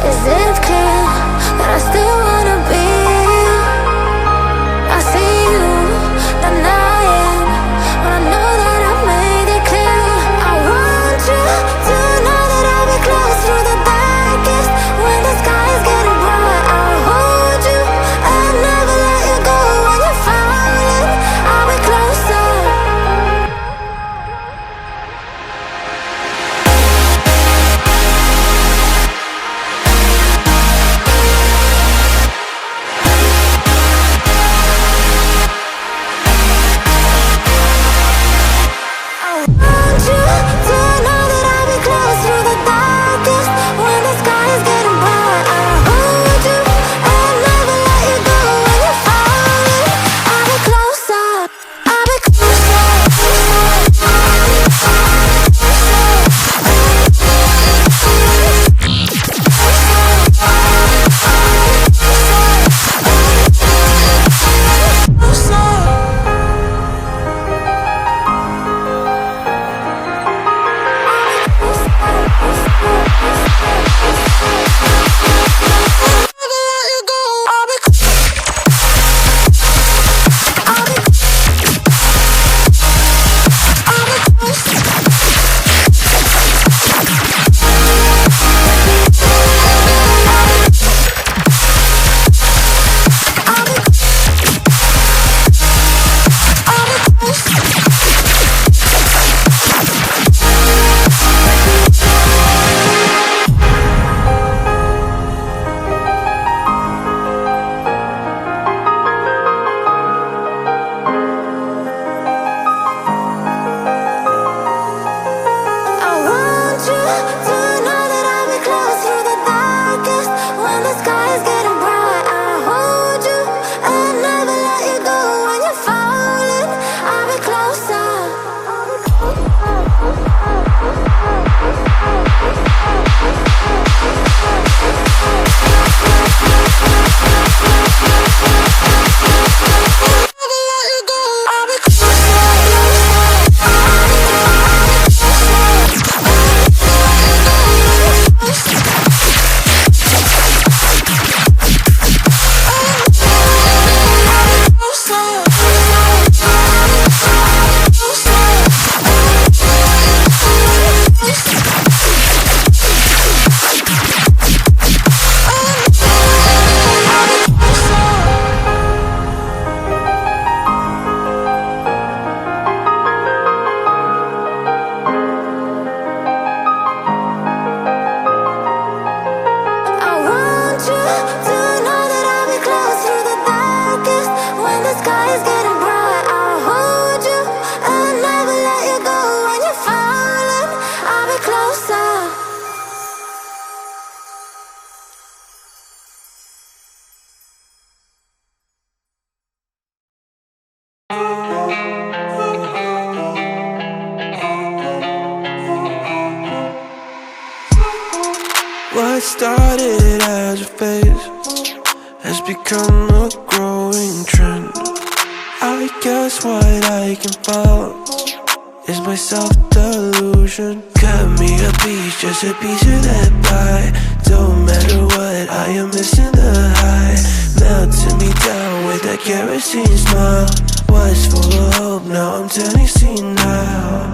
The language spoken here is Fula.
Is it clear that I still wanna be? I see you denying when I know that I made it clear. I want you to know that I'll be close through the darkest when the sky is getting bright. I'll hold you and never let you go when you're falling. I'll be closer. What started as a phase has become a growing trend. I guess what I can follow is my self-delusion. Cut me a piece, just a piece of that pie. Don't matter what, I am missing the high. Melting me down with that kerosene smile. Was full of hope, now I'm turning senile.